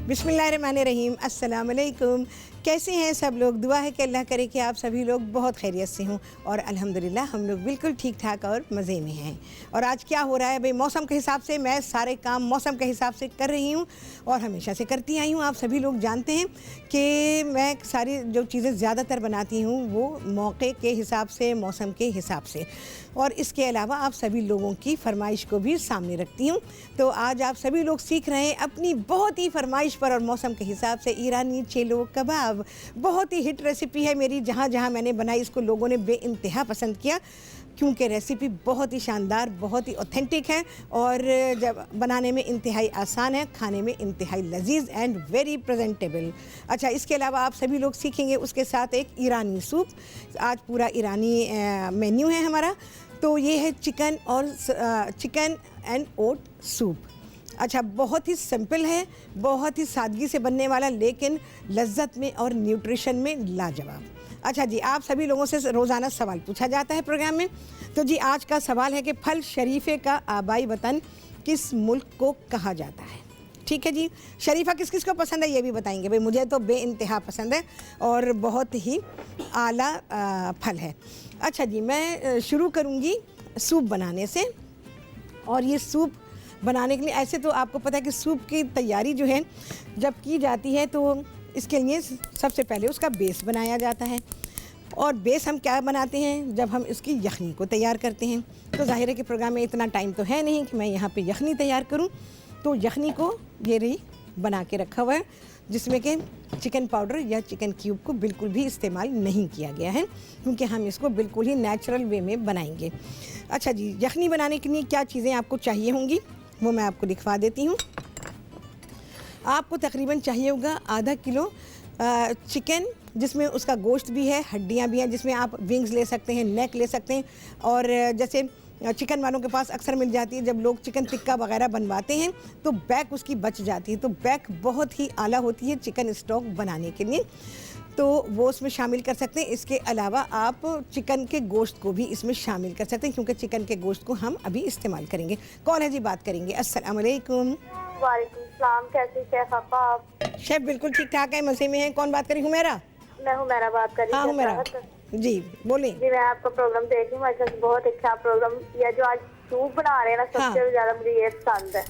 बिस्मिल्लाहिर्रहमानिर्रहीम, अस्सलाम वालेकुम। कैसे हैं सब लोग? दुआ है कि अल्लाह करे कि आप सभी लोग बहुत खैरियत से हों और अल्हम्दुलिल्लाह हम लोग बिल्कुल ठीक ठाक और मज़े में हैं। और आज क्या हो रहा है भाई, मौसम के हिसाब से मैं सारे काम मौसम के हिसाब से कर रही हूँ और हमेशा से करती आई हूँ। आप सभी लोग जानते हैं कि मैं सारी जो चीज़ें ज़्यादातर बनाती हूँ वो मौके के हिसाब से, मौसम के हिसाब से, और इसके अलावा आप सभी लोगों की फरमाइश को भी सामने रखती हूँ। तो आज आप सभी लोग सीख रहे हैं अपनी बहुत ही फरमाइश पर और मौसम के हिसाब से ईरानी चेलो कबाब। बहुत ही हिट रेसिपी है मेरी, जहाँ जहाँ मैंने बनाई इसको लोगों ने बेइंतहा पसंद किया, क्योंकि रेसिपी बहुत ही शानदार, बहुत ही ऑथेंटिक है और जब बनाने में इंतहाई आसान है, खाने में इंतहाई लजीज एंड वेरी प्रेजेंटेबल। अच्छा, इसके अलावा आप सभी लोग सीखेंगे उसके साथ एक ईरानी सूप। आज पूरा ईरानी मेन्यू है हमारा। तो ये है चिकन एंड ओट सूप। अच्छा, बहुत ही सिंपल है, बहुत ही सादगी से बनने वाला, लेकिन लज्जत में और न्यूट्रिशन में लाजवाब। अच्छा जी, आप सभी लोगों से रोज़ाना सवाल पूछा जाता है प्रोग्राम में। तो जी, आज का सवाल है कि फल शरीफे का आबाई वतन किस मुल्क को कहा जाता है? ठीक है जी, शरीफा किस किस को पसंद है ये भी बताएंगे भाई। मुझे तो बेइंतहा पसंद है और बहुत ही आला फल है। अच्छा जी, मैं शुरू करूँगी सूप बनाने से। और ये सूप बनाने के लिए, ऐसे तो आपको पता है कि सूप की तैयारी जो है जब की जाती है तो इसके लिए सबसे पहले उसका बेस बनाया जाता है। और बेस हम क्या बनाते हैं, जब हम इसकी यखनी को तैयार करते हैं। तो ज़ाहिर है कि प्रोग्राम में इतना टाइम तो है नहीं कि मैं यहाँ पे यखनी तैयार करूँ। तो यखनी को ये रही बना के रखा हुआ है, जिसमें कि चिकन पाउडर या चिकन क्यूब को बिल्कुल भी इस्तेमाल नहीं किया गया है, क्योंकि हम इसको बिल्कुल ही नेचुरल वे में बनाएंगे। अच्छा जी, यखनी बनाने के लिए क्या चीज़ें आपको चाहिए होंगी वो मैं आपको लिखवा देती हूँ। आपको तकरीबन चाहिए होगा आधा किलो चिकन, जिसमें उसका गोश्त भी है, हड्डियाँ भी हैं, जिसमें आप विंग्स ले सकते हैं, नेक ले सकते हैं। और जैसे चिकन वालों के पास अक्सर मिल जाती है, जब लोग चिकन टिक्का वगैरह बनवाते हैं तो बैक उसकी बच जाती है। तो बैक बहुत ही आला होती है चिकन स्टॉक बनाने के लिए, तो वो उसमें शामिल कर सकते हैं। इसके अलावा आप चिकन के गोश्त को भी इसमें शामिल कर सकते हैं, क्योंकि चिकन के गोश्त को हम अभी इस्तेमाल करेंगे। कौन है जी, बात करेंगे। अस्सलाम वालेकुम। वालेकुम सलाम। कैसी शेफ आपा आप? शेफ बिल्कुल ठीक ठाक है, मज़े में है। कौन बात करी? हुमैरा। मैं हुमैरा बात कर रही हूँ। हाँ हुमैरा जी, बोलें। जी, मैं आपका प्रोग्राम देख रही हूँ, माशाल्लाह बहुत अच्छा प्रोग्राम। या जो आज सूप बना रहे हैं ना, सबसे ज्यादा मुझे ये पसंद है।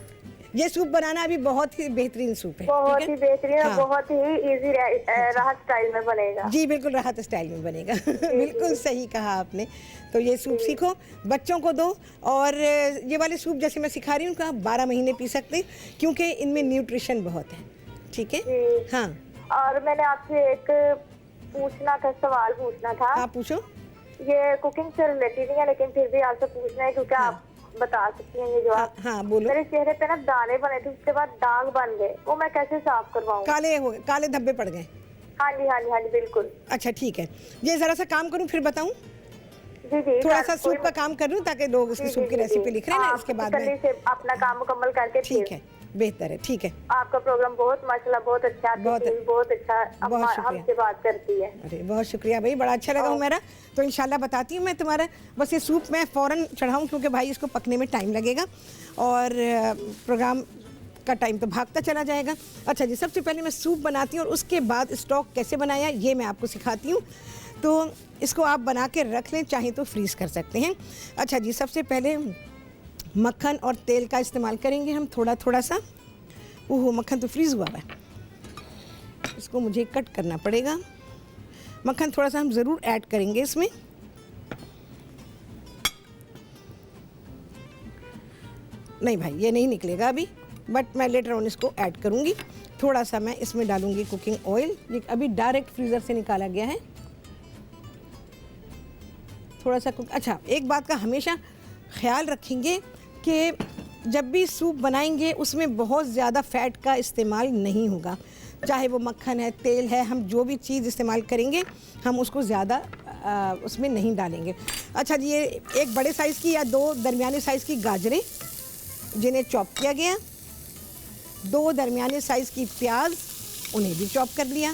ये सूप बनाना अभी बहुत ही बेहतरीन सूप है, बहुत ही बेहतरीन। हाँ। बहुत ही इजी राहत स्टाइल में बनेगा। जी बिल्कुल, राहत स्टाइल में बनेगा। बिल्कुल सही कहा आपने। तो ये सूप सीखो, बच्चों को दो। और ये वाले सूप जैसे मैं सिखा रही हूँ, आप 12 महीने पी सकते हैं, क्योंकि इनमें न्यूट्रिशन बहुत है। ठीक है, हाँ। और मैंने आपसे एक पूछना था, सवाल पूछना था। आप पूछो। ये कुकिंग से रिलेटेड नहीं है, लेकिन फिर भी आपसे पूछना है, क्योंकि आप बता सकती हैं ये जवाब। हाँ बोलो। मेरे चेहरे पे ना दाने बने थे, उसके बाद दाग बन गए, वो मैं कैसे साफ करवाऊँ? काले हो गए, काले धब्बे पड़ गए। हाँ जी हाँ जी हाँ जी, बिल्कुल। अच्छा ठीक है, ये जरा सा काम करूँ फिर बताऊँ? जी जी, थोड़ा सा सूप का काम कर लूँ ताकि लोग उसकी सूप की रेसिपी लिख रहे हैं ना, इसके बाद में से अपना काम मुकम्मल करके। ठीक है, बेहतर है। ठीक है, आपका प्रोग्राम बहुत माशाल्लाह बहुत अच्छा, बहुत अच्छा हमसे बात करती है। अरे बहुत शुक्रिया भाई, बड़ा अच्छा लगा मेरा। तो इंशाल्लाह बताती हूँ मैं तुम्हारा। बस ये सूप मैं फ़ौरन चढ़ाऊँ, क्योंकि भाई इसको पकने में टाइम लगेगा और प्रोग्राम का टाइम तो भागता चला जाएगा। अच्छा जी, सबसे पहले मैं सूप बनाती हूँ और उसके बाद स्टॉक कैसे बनाया ये मैं आपको सिखाती हूँ। तो इसको आप बना के रख लें, चाहे तो फ्रीज़ कर सकते हैं। अच्छा जी, सबसे पहले मक्खन और तेल का इस्तेमाल करेंगे हम थोड़ा थोड़ा सा। ओहो, मक्खन तो फ्रीज़ हुआ है, इसको मुझे कट करना पड़ेगा। मक्खन थोड़ा सा हम ज़रूर ऐड करेंगे इसमें। नहीं भाई, ये नहीं निकलेगा अभी, बट मैं लेटर ऑन इसको ऐड करूँगी। थोड़ा सा मैं इसमें डालूँगी कुकिंग ऑयल, ये अभी डायरेक्ट फ्रीज़र से निकाला गया है। थोड़ा सा अच्छा, एक बात का हमेशा ख्याल रखेंगे कि जब भी सूप बनाएंगे उसमें बहुत ज़्यादा फ़ैट का इस्तेमाल नहीं होगा। चाहे वो मक्खन है, तेल है, हम जो भी चीज़ इस्तेमाल करेंगे हम उसको ज़्यादा उसमें नहीं डालेंगे। अच्छा जी, ये एक बड़े साइज़ की या 2 दरमियाने साइज़ की गाजरें जिन्हें चॉप किया गया, 2 दरमियाने साइज़ की प्याज, उन्हें भी चॉप कर लिया।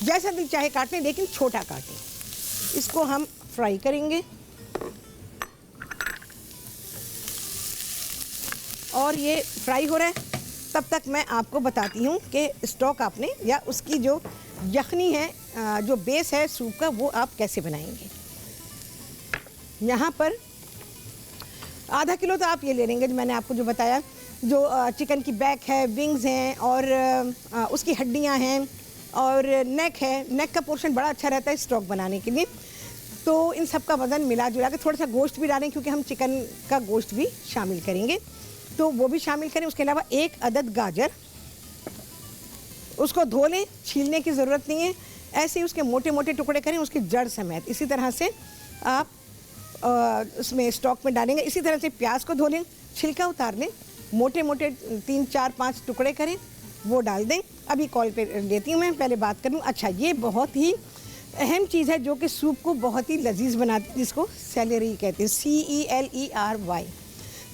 जैसा दिल चाहे काट लें, लेकिन छोटा काटें। इसको हम फ्राई करेंगे और ये फ्राई हो रहा है तब तक मैं आपको बताती हूँ कि स्टॉक आपने या उसकी जो यखनी है, जो बेस है सूप का, वो आप कैसे बनाएंगे। यहाँ पर आधा किलो तो आप ये ले लेंगे, जो मैंने आपको जो बताया, जो चिकन की बैक है, विंग्स हैं और उसकी हड्डियाँ हैं और नेक है। नेक का पोर्शन बड़ा अच्छा रहता है स्टॉक बनाने के लिए। तो इन सब का वज़न मिला जुला के, थोड़ा सा गोश्त भी डालें क्योंकि हम चिकन का गोश्त भी शामिल करेंगे, तो वो भी शामिल करें। उसके अलावा 1 अदद गाजर, उसको धो लें, छीलने की ज़रूरत नहीं है, ऐसे ही उसके मोटे मोटे टुकड़े करें उसकी जड़ समेत। इसी तरह से आप उसमें स्टॉक में डालेंगे। इसी तरह से प्याज को धो लें, छिलका उतार लें, मोटे मोटे 3, 4, 5 टुकड़े करें, वो डाल दें। अभी कॉल पे लेती हूँ मैं, पहले बात कर लूँ। अच्छा, ये बहुत ही अहम चीज़ है जो कि सूप को बहुत ही लजीज बनाती है, जिसको सेलेरी कहते हैं, CELERY,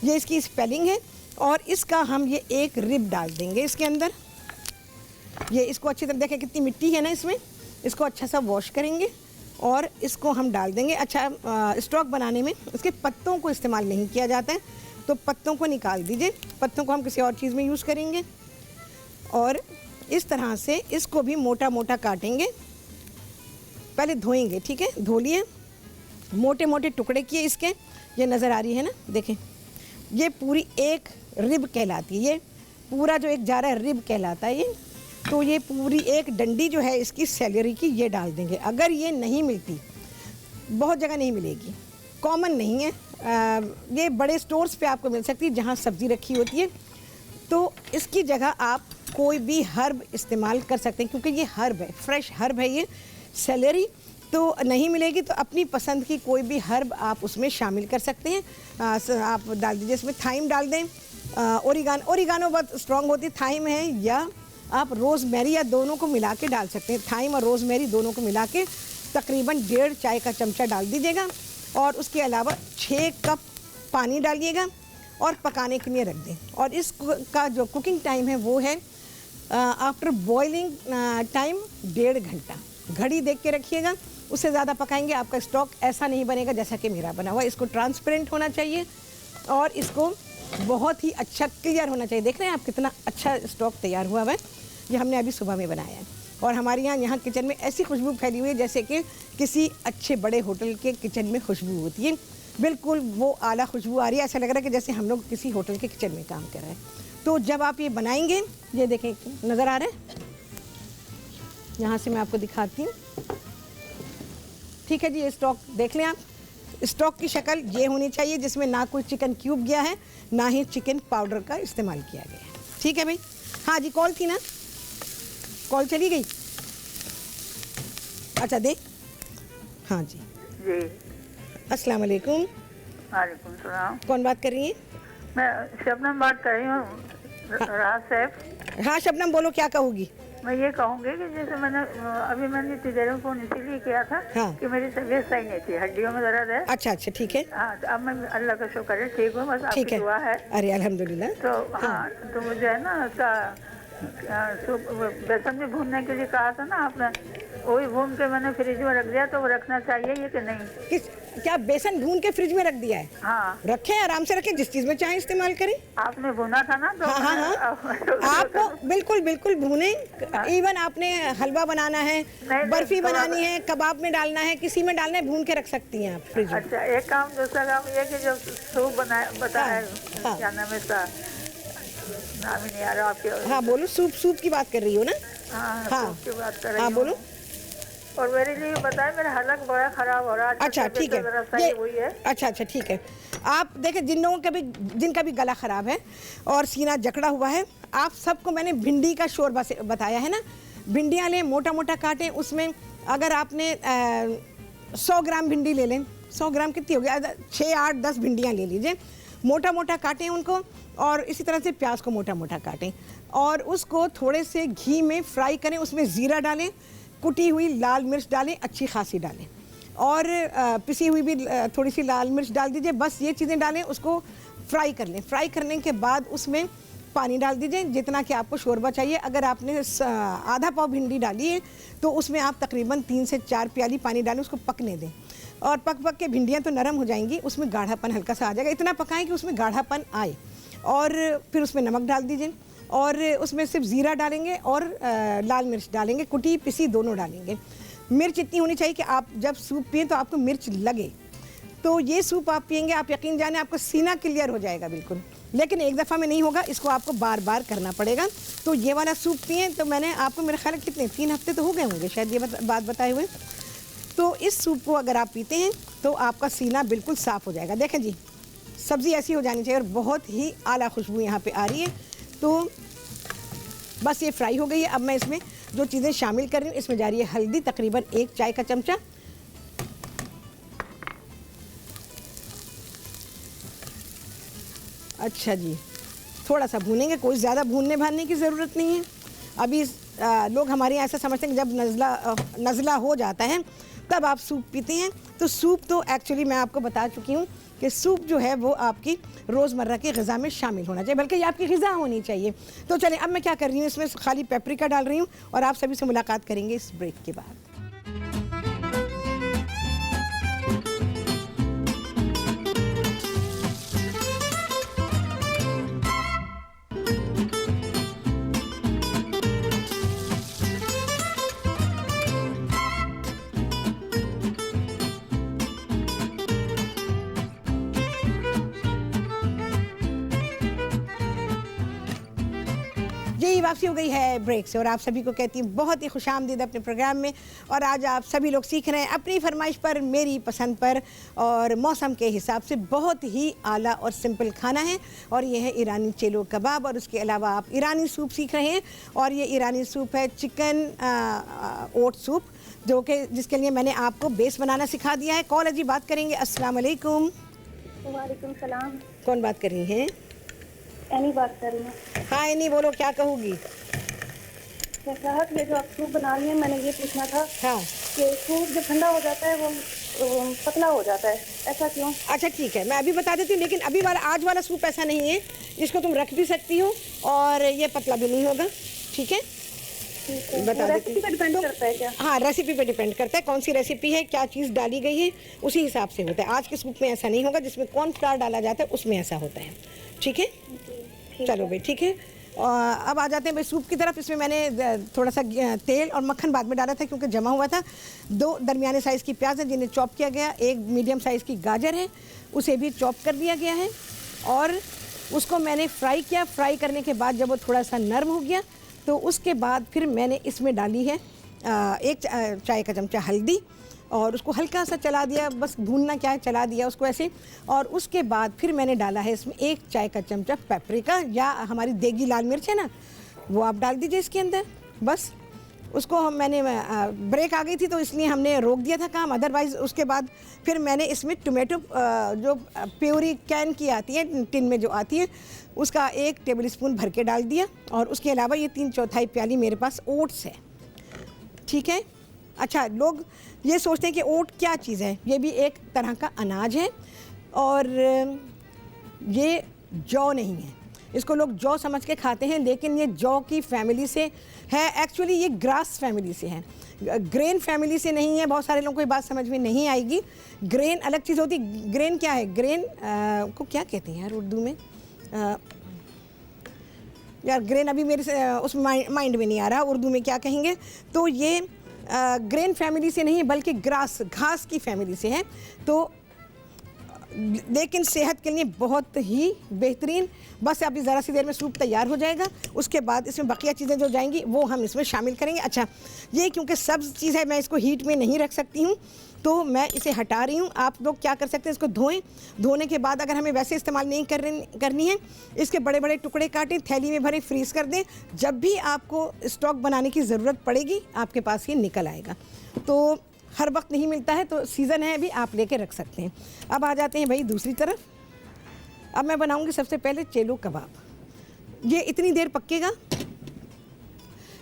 ये इसकी स्पेलिंग है। और इसका हम ये 1 रिब डाल देंगे इसके अंदर। ये इसको अच्छी तरह देखें कितनी मिट्टी है ना इसमें, इसको अच्छा सा वॉश करेंगे और इसको हम डाल देंगे। अच्छा, स्टॉक बनाने में इसके पत्तों को इस्तेमाल नहीं किया जाता है, तो पत्तों को निकाल दीजिए, पत्तों को हम किसी और चीज़ में यूज़ करेंगे। और इस तरह से इसको भी मोटा मोटा काटेंगे, पहले धोएंगे, ठीक है, धो लिए, मोटे मोटे टुकड़े किए इसके। ये नज़र आ रही है ना, देखें, ये पूरी 1 रिब कहलाती है, ये पूरा जो एक जा रहा है रिब कहलाता है ये। तो ये पूरी 1 डंडी जो है इसकी सेलेरी की, ये डाल देंगे। अगर ये नहीं मिलती, बहुत जगह नहीं मिलेगी, कॉमन नहीं है, ये बड़े स्टोर्स पे आपको मिल सकती है जहाँ सब्ज़ी रखी होती है, तो इसकी जगह आप कोई भी हर्ब इस्तेमाल कर सकते हैं, क्योंकि ये हर्ब है, फ्रेश हर्ब है ये सेलेरी। तो नहीं मिलेगी तो अपनी पसंद की कोई भी हर्ब आप उसमें शामिल कर सकते हैं। आप डाल दीजिए इसमें, थाइम डाल दें, ओरिगानो बहुत स्ट्रॉन्ग होती है, थाइम है, या आप रोज़मेरी, या दोनों को मिला के डाल सकते हैं। थाइम और रोज़मेरी दोनों को मिला के तकरीबन 1.5 चाय का चमचा डाल दीजिएगा। और उसके अलावा 6 कप पानी डालिएगा और पकाने के लिए रख दें। और इसका जो कुकिंग टाइम है वो है आफ्टर बॉइलिंग टाइम 1.5 घंटा। घड़ी देख के रखिएगा, उससे ज़्यादा पकाएंगे आपका स्टॉक ऐसा नहीं बनेगा जैसा कि मेरा बना हुआ। इसको ट्रांसपेरेंट होना चाहिए और इसको बहुत ही अच्छा क्लियर होना चाहिए। देख रहे हैं आप कितना अच्छा स्टॉक तैयार हुआ है, ये हमने अभी सुबह में बनाया है। और हमारे यहाँ किचन में ऐसी खुशबू फैली हुई है जैसे कि किसी अच्छे बड़े होटल के किचन में खुशबू होती है, बिल्कुल वो आला खुशबू आ रही है। ऐसा लग रहा है कि जैसे हम लोग किसी होटल के किचन में काम कर रहे हैं। तो जब आप ये बनाएंगे, ये देखें, नज़र आ रहा है, यहाँ से मैं आपको दिखाती हूँ, ठीक है जी। ये स्टॉक देख लें आप, स्टॉक की शक्ल ये होनी चाहिए जिसमें ना कोई चिकन क्यूब गया है, ना ही चिकन पाउडर का इस्तेमाल किया गया है, ठीक है भाई। हाँ जी, कॉल थी ना, कॉल चली गई, अच्छा दे, हाँ जी जी, अस्सलाम वालेकुम। वालेकुम सलाम। कौन बात कर रही है? मैं शबनम बात कर रही हूँ, राज साहब। हाँ शबनम, बोलो क्या कहोगी? मैं ये कहूँगी कि जैसे मैंने इतनी देर में फ़ोन इसीलिए किया था कि मेरी तबीयत सही नहीं थी, हड्डियों में दर्द है। अच्छा अच्छा, ठीक है। हाँ, तो अब मैं अल्लाह का शुक्र है ठीक हूँ, बस आपकी दुआ है। अरे अल्हम्दुलिल्लाह। तो हाँ, तो मुझे है ना उसका बेसन में भूनने के लिए कहा था ना आपने, वही भून के मैंने फ्रिज में रख दिया, तो वो रखना चाहिए ये कि नहीं? क्या बेसन भून के फ्रिज में रख दिया है? हाँ, रखें, आराम से रखें, जिस चीज़ में चाहे इस्तेमाल करें। आपने भुना था ना, तो आपको बिल्कुल बिल्कुल भूने। इवन आपने हलवा बनाना है, बर्फी बनानी है, कबाब में डालना है, किसी में डालना है, भून के रख सकती हैं आप फ्रिज में। अच्छा, एक काम, दूसरा काम ये कि जो सूप बताया, क्या नाम है इसका, नाम ही नहीं आ रहा आपके। हाँ बोलो, सूप की बात कर रही हो ना? हाँ, सूप की बात कर रही हूँ। हाँ बोलो। और मेरे लिए बताए, मेरा हलक बड़ा खराब हो रहा है। अच्छा ठीक है, अच्छा अच्छा ठीक है। आप देखें, जिनका भी गला ख़राब है और सीना जकड़ा हुआ है, आप सबको मैंने भिंडी का शोरबा से बताया है ना। भिंडियाँ लें, मोटा मोटा काटें, उसमें अगर आपने 100 ग्राम भिंडी ले लें, 100 ग्राम कितनी हो गया, 6, 8, 10 भिंडियाँ ले लीजिए, मोटा मोटा काटें उनको। और इसी तरह से प्याज को मोटा मोटा काटें और उसको थोड़े से घी में फ्राई करें, उसमें ज़ीरा डालें, कुटी हुई लाल मिर्च डालें, अच्छी खासी डालें, और पिसी हुई भी थोड़ी सी लाल मिर्च डाल दीजिए। बस ये चीज़ें डालें, उसको फ्राई कर लें। फ्राई करने के बाद उसमें पानी डाल दीजिए जितना कि आपको शोरबा चाहिए। अगर आपने आधा पाव भिंडी डाली है तो उसमें आप तकरीबन 3 से 4 प्याली पानी डालें, उसको पकने दें। और पक के भिंडियाँ तो नरम हो जाएंगी, उसमें गाढ़ापन हल्का सा आ जाएगा, इतना पकाएं कि उसमें गाढ़ापन आए। और फिर उसमें नमक डाल दीजिए और उसमें सिर्फ ज़ीरा डालेंगे और लाल मिर्च डालेंगे, कुटी पिसी दोनों डालेंगे। मिर्च इतनी होनी चाहिए कि आप जब सूप पिएं तो आपको मिर्च लगे। तो ये सूप आप पिएंगे, आप यकीन जाने आपको सीना क्लियर हो जाएगा बिल्कुल। लेकिन एक दफ़ा में नहीं होगा, इसको आपको बार बार करना पड़ेगा। तो ये वाला सूप पिए तो मैंने आपको, मेरे ख्याल कितने 3 हफ्ते तो हो गए होंगे शायद ये बात बताए हुए। तो इस सूप को अगर आप पीते हैं तो आपका सीना बिल्कुल साफ़ हो जाएगा। देखें जी, सब्ज़ी ऐसी हो जानी चाहिए और बहुत ही आला खुशबू यहाँ पे आ रही है। तो बस ये फ्राई हो गई है। अब मैं इसमें जो चीज़ें शामिल कर रही हूँ, इसमें जा रही है हल्दी तकरीबन 1 चाय का चमचा, अच्छा जी, थोड़ा सा भूनेंगे, कोई ज़्यादा भूनने भानने की ज़रूरत नहीं है। अभी लोग हमारे यहाँ ऐसा समझते हैं कि जब नज़ला हो जाता है तब आप सूप पीते हैं। तो सूप तो एक्चुअली मैं आपको बता चुकी हूँ कि सूप जो है वो आपकी रोज़मर्रा की ग़िज़ा में शामिल होना चाहिए, बल्कि ये आपकी ग़िज़ा होनी चाहिए। तो चलें, अब मैं क्या कर रही हूँ, इसमें खाली पेपरिका डाल रही हूँ और आप सभी से मुलाकात करेंगे इस ब्रेक के बाद। यही वापसी हो गई है ब्रेक से और आप सभी को कहती हूँ बहुत ही खुशामदीद अपने प्रोग्राम में। और आज आप सभी लोग सीख रहे हैं अपनी फरमाइश पर, मेरी पसंद पर और मौसम के हिसाब से बहुत ही आला और सिंपल खाना है। और ये है ईरानी चेलो कबाब और उसके अलावा आप ईरानी सूप सीख रहे हैं। और ये ईरानी सूप है चिकन ओट सूप, जो कि जिसके लिए मैंने आपको बेस बनाना सिखा दिया है। कॉल अजी बात करेंगे। अस्सलाम वालेकुम। वालेकुम सलाम। कौन बात कर रही हैं? एनी बात कर रही हूँ। हाँ एनी, बोलो क्या कहूँगी? साहब, ये जो आप सूप बना रही हैं, मैंने ये पूछना था हाँ कि सूप जब ठंडा हो जाता है वो पतला हो जाता है, ऐसा क्यों? अच्छा ठीक है, मैं अभी बता देती हूँ। लेकिन अभी वाला आज वाला सूप ऐसा नहीं है, इसको तुम रख भी सकती हो और ये पतला भी नहीं होगा। ठीक है, बता देती रेसिपी पे डिपेंड करता है क्या? हाँ, रेसिपी पे डिपेंड करता है, कौन सी रेसिपी है, क्या चीज़ डाली गई है, उसी हिसाब से होता है। आज के सूप में ऐसा नहीं होगा, जिसमें कॉर्नफ्लावर डाला जाता है उसमें ऐसा होता है। ठीक है, चलो भाई ठीक है। अब आ जाते हैं भाई सूप की तरफ। इसमें मैंने थोड़ा सा तेल और मक्खन बाद में डाला था क्योंकि जमा हुआ था। 2 दरमियाने साइज़ की प्याज है जिन्हें चॉप किया गया, 1 मीडियम साइज़ की गाजर है उसे भी चॉप कर दिया गया है और उसको मैंने फ्राई किया। फ्राई करने के बाद जब वो थोड़ा सा नरम हो गया तो उसके बाद फिर मैंने इसमें डाली है 1 चाय का चमचा हल्दी और उसको हल्का सा चला दिया, बस भूनना क्या है, चला दिया उसको ऐसे। और उसके बाद फिर मैंने डाला है इसमें 1 चाय का चमचा पेपरिका या हमारी देगी लाल मिर्च है ना, वो आप डाल दीजिए इसके अंदर। बस उसको मैंने ब्रेक आ गई थी तो इसलिए हमने रोक दिया था काम, अदरवाइज़ उसके बाद फिर मैंने इसमें टोमेटो जो प्योरी कैन की आती है, टिन में जो आती है, उसका 1 टेबल स्पून भर के डाल दिया। और उसके अलावा ये 3/4 प्याली मेरे पास ओट्स है। ठीक है, अच्छा लोग ये सोचते हैं कि ओट क्या चीज़ है, ये भी एक तरह का अनाज है और ये जौ नहीं है, इसको लोग जौ समझ के खाते हैं लेकिन ये जौ की फैमिली से है। एक्चुअली ये ग्रास फैमिली से है, ग्रेन फैमिली से नहीं है। बहुत सारे लोगों को ये बात समझ में नहीं आएगी। ग्रेन अलग चीज़ होती, ग्रेन क्या है, ग्रेन को क्या कहते हैं यार उर्दू में, यार ग्रेन अभी मेरे से उस माइंड में नहीं आ रहा उर्दू में क्या कहेंगे। तो ये ग्रेन फैमिली से नहीं है बल्कि ग्रास, घास की फैमिली से है। तो लेकिन सेहत के लिए बहुत ही बेहतरीन। बस अभी ज़रा सी देर में सूप तैयार हो जाएगा, उसके बाद इसमें बकिया चीज़ें जो जाएंगी वो हम इसमें शामिल करेंगे। अच्छा, ये क्योंकि सब्ज़ चीज़ है मैं इसको हीट में नहीं रख सकती हूँ तो मैं इसे हटा रही हूँ। आप लोग क्या कर सकते हैं, इसको धोएं, धोने के बाद अगर हमें वैसे इस्तेमाल नहीं करनी है, इसके बड़े बड़े टुकड़े काटें, थैली में भरें, फ्रीज़ कर दें। जब भी आपको स्टॉक बनाने की ज़रूरत पड़ेगी आपके पास ये निकल आएगा। तो हर वक्त नहीं मिलता है तो सीज़न है अभी, आप लेके रख सकते हैं। अब आ जाते हैं भाई दूसरी तरफ। अब मैं बनाऊंगी सबसे पहले चेलो कबाब। ये इतनी देर पकेगा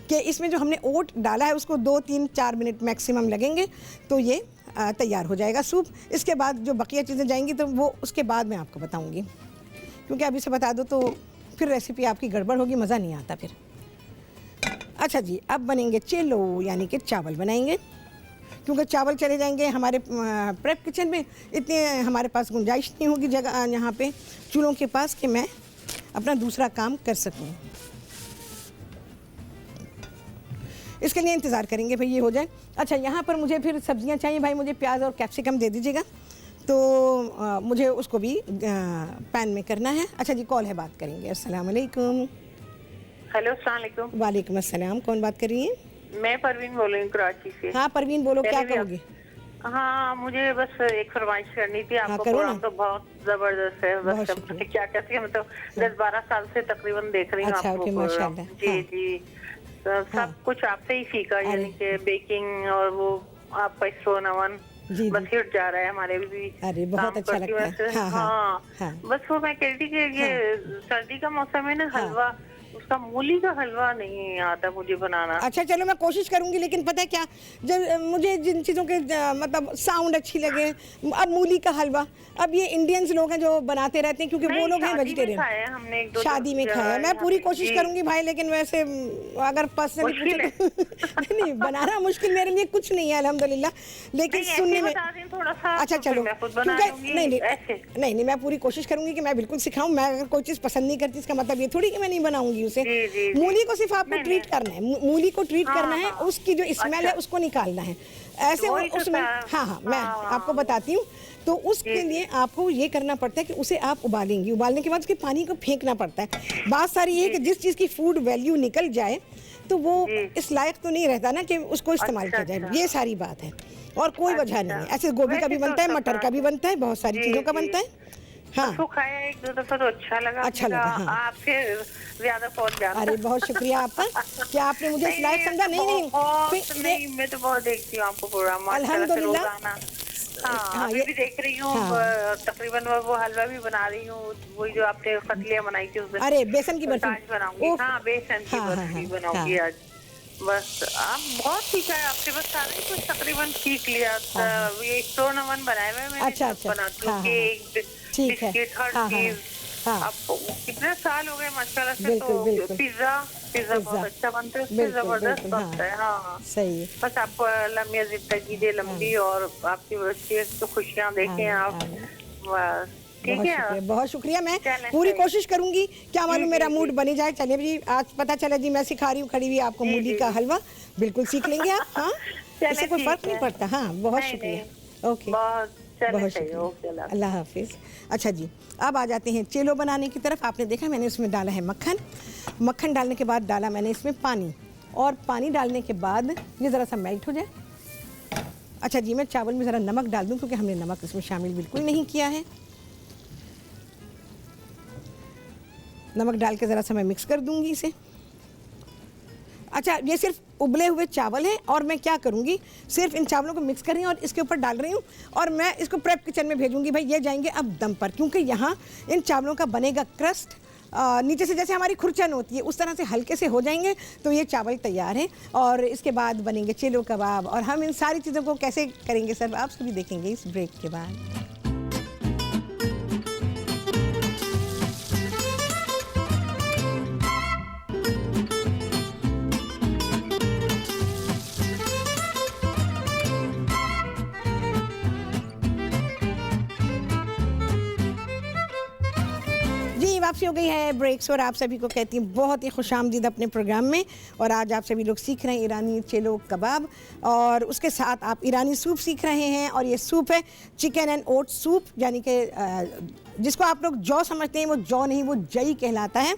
कि इसमें जो हमने ओट डाला है उसको 2-3-4 मिनट मैक्सिमम लगेंगे तो ये तैयार हो जाएगा सूप। इसके बाद जो बकिया चीज़ें जाएंगी तो वो उसके बाद मैं आपको बताऊंगी, क्योंकि अभी से बता दो तो फिर रेसिपी आपकी गड़बड़ होगी, मज़ा नहीं आता फिर। अच्छा जी, अब बनेंगे चेलो यानी कि चावल बनाएंगे, क्योंकि चावल चले जाएंगे हमारे प्रेप किचन में, इतने हमारे पास गुंजाइश नहीं होगी जगह यहाँ पे चूल्हों के पास कि मैं अपना दूसरा काम कर सकूँ। इसके लिए इंतज़ार करेंगे भाई ये हो जाए। अच्छा, यहाँ पर मुझे फिर सब्जियाँ चाहिए भाई, मुझे प्याज और कैप्सिकम दे दीजिएगा, तो मुझे उसको भी पैन में करना है। अच्छा जी, कॉल है, बात करेंगे। अस्सलाम वालेकुम। हेलो, अस्सलाम वालेकुम। वालेकुम अस्सलाम, कौन बात कर रही है? मैं परवीन बोल रही हूँ कराची से। हाँ परवीन बोलो, क्या कहोगे? हाँ, मुझे बस एक फरमाइश करनी थी। आपका प्रोग्राम तो बहुत जबरदस्त है। बस क्या कहती है, मतलब 10-12 साल से तकरीबन देख रही हूँ आपको प्रोग्राम। जी जी, सब कुछ आपसे ही सीखा, यानी कि बेकिंग और वो आपका स्टोन ओवन बस हिट जा रहा है हमारे भी। अरे बहुत अच्छा लगता है। हाँ, बस वो मैं कह रही थी कि ये सर्दी का मौसम है ना, हलवा, उसका मूली का हलवा नहीं आता मुझे बनाना। अच्छा चलो, मैं कोशिश करूंगी, लेकिन पता है क्या, जब मुझे जिन चीज़ों के मतलब साउंड अच्छी लगे, अब मूली का हलवा, अब ये इंडियंस लोग हैं जो बनाते रहते हैं, क्योंकि वो लोग हैं वेजिटेरियन। शादी में खाया, मैं पूरी कोशिश करूंगी भाई, लेकिन वैसे अगर पर्सनली पूछे नहीं, बनाना मुश्किल मेरे लिए कुछ नहीं है अल्हम्दुलिल्लाह, लेकिन सुनने में थोड़ा सा। अच्छा चलो, नहीं, मैं पूरी कोशिश करूंगी कि मैं बिल्कुल सिखाऊं। मैं अगर कोई चीज़ पसंद नहीं करती, इसका मतलब ये थोड़ी कि मैं नहीं बनाऊंगी उसे। मूली को सिर्फ आपको ट्रीट करना है, मूली को ट्रीट करना है, उसकी जो स्मेल है उसको निकालना है ऐसे उसमें। हाँ, मैं आपको बताती हूँ। तो उसके लिए आपको ये करना पड़ता है कि उसे आप उबालेंगी, उबालने के बाद उसके पानी को फेंकना पड़ता है। बात सारी ये है कि जिस चीज़ की फूड वैल्यू निकल जाए तो वो इस लायक तो नहीं रहता ना कि उसको इस्तेमाल किया जाए, ये सारी बात है, और कोई वजह नहीं है। ऐसे गोभी का भी बनता है, मटर का भी बनता है, बहुत सारी चीज़ों का बनता है। हाँ, उसको खाया 1-2 दफा तो अच्छा लगा। हाँ। आपसे ज्यादा पहुंच जाता। अरे बहुत शुक्रिया आपका, क्या आपने मुझे इस लायक समझा। नहीं, मैं तो बहुत देखती हूँ आपको प्रोग्राम अल्हम्दुलिल्लाह। हाँ, ये भी देख रही हूँ। तकरीबन वो हलवा भी बना रही हूँ, वही जो आपने फतलियाँ बनाई थी उस दिन। अरे बेसन की बर्फी बनाऊंगी। हाँ, बेसन की बर्फी बनाऊंगी आज। बस आप बहुत सीखा है आपसे, बस सारा ही कुछ तकरीबन सीख लिया। ये स्टोन ओवन बनाया हुआ है मैंने। अच्छा, बनाती हूँ केक, बिस्किट, हर चीज। आपको कितने साल हो गए माशाल्लाह से। तो पिज्जा बहुत अच्छा बनता है, उससे जबरदस्त बनता है। हाँ सही है। बस आपको लंबी जिंदगी दे, लंबी, और आपकी बच्चे तो खुशियाँ देखें आप। बस ठीक है, बहुत शुक्रिया। मैं पूरी कोशिश करूंगी, क्या मालूम मेरा मूड बनी जाए। चलिए जी, आज पता चला जी मैं सिखा रही हूँ खड़ी हुई आपको मूली का हलवा, बिल्कुल सीख लेंगे आप। हाँ, इससे कोई फर्क नहीं पड़ता। हाँ, बहुत शुक्रिया। ओके, बहुत शुक्रिया, अल्लाह हाफिज। अच्छा जी, अब आ जाते हैं चेलो बनाने की तरफ। आपने देखा मैंने उसमें डाला है मक्खन। मक्खन डालने के बाद डाला मैंने इसमें पानी, और पानी डालने के बाद ये ज़रा सा मेल्ट हो जाए। अच्छा जी, मैं चावल में ज़रा नमक डाल दूँ, क्योंकि हमने नमक इसमें शामिल बिल्कुल नहीं किया है। नमक डाल के ज़रा सा मैं मिक्स कर दूंगी इसे। अच्छा, ये सिर्फ उबले हुए चावल हैं, और मैं क्या करूंगी, सिर्फ इन चावलों को मिक्स कर रही हूँ और इसके ऊपर डाल रही हूँ, और मैं इसको प्रेप किचन में भेजूंगी भाई। ये जाएंगे अब दम पर, क्योंकि यहाँ इन चावलों का बनेगा क्रस्ट, नीचे से जैसे हमारी खुरचन होती है उस तरह से हल्के से हो जाएंगे, तो ये चावल तैयार हैं। और इसके बाद बनेंगे चेलो कबाब, और हम इन सारी चीज़ों को कैसे करेंगे सर, आप सभी देखेंगे इस ब्रेक के बाद। वापसी हो गई है ब्रेक्स, और आप सभी को कहती हूँ बहुत ही खुशामदीद अपने प्रोग्राम में। और आज आप सभी लोग सीख रहे हैं ईरानी चेलो कबाब, और उसके साथ आप ईरानी सूप सीख रहे हैं। और ये सूप है चिकन एंड ओट सूप, यानी कि जिसको आप लोग जौ समझते हैं, वो जौ नहीं, वो जई कहलाता है।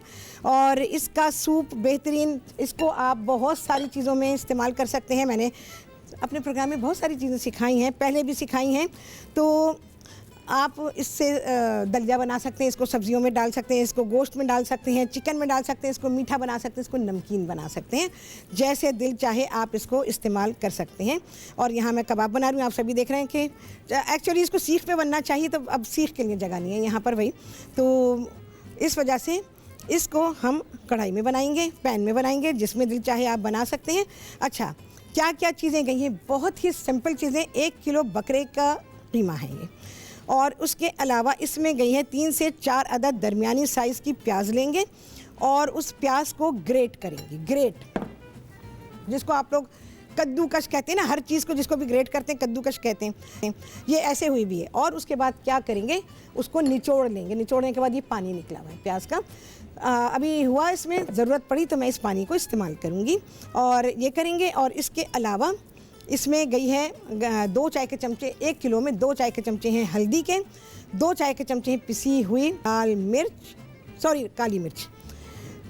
और इसका सूप बेहतरीन, इसको आप बहुत सारी चीज़ों में इस्तेमाल कर सकते हैं। मैंने अपने प्रोग्राम में बहुत सारी चीज़ें सिखाई हैं, पहले भी सिखाई हैं। तो आप इससे दलिया बना सकते हैं, इसको सब्जियों में डाल सकते हैं, इसको गोश्त में डाल सकते हैं, चिकन में डाल सकते हैं, इसको मीठा बना सकते हैं, इसको नमकीन बना सकते हैं, जैसे दिल चाहे आप इसको इस्तेमाल कर सकते हैं। और यहाँ मैं कबाब बना रही हूँ, आप सभी देख रहे हैं कि एक्चुअली इसको सीख पे बनना चाहिए, तो अब सीख के लिए जगह नहीं है यहाँ पर भाई, तो इस वजह से इसको हम कढ़ाई में बनाएंगे, पैन में बनाएंगे, जिसमें दिल चाहे आप बना सकते हैं। अच्छा, क्या क्या चीज़ें गई हैं, बहुत ही सिंपल चीज़ें। 1 किलो बकरे का कीमा है ये, और उसके अलावा इसमें गई हैं 3 से 4 अदद दरमियानी साइज़ की प्याज लेंगे, और उस प्याज को ग्रेट करेंगे। ग्रेट जिसको आप लोग कद्दूकश कहते हैं ना, हर चीज़ को जिसको भी ग्रेट करते हैं कद्दूकश कहते हैं, ये ऐसे हुई भी है। और उसके बाद क्या करेंगे, उसको निचोड़ लेंगे। निचोड़ने के बाद ये पानी निकला हुआ है प्याज का, अभी हुआ, इसमें ज़रूरत पड़ी तो मैं इस पानी को इस्तेमाल करूँगी और ये करेंगे। और इसके अलावा इसमें गई है 2 चाय के चमचे, 1 किलो में 2 चाय के चमचे हैं हल्दी के, 2 चाय के चमचे हैं पिसी हुई काली मिर्च,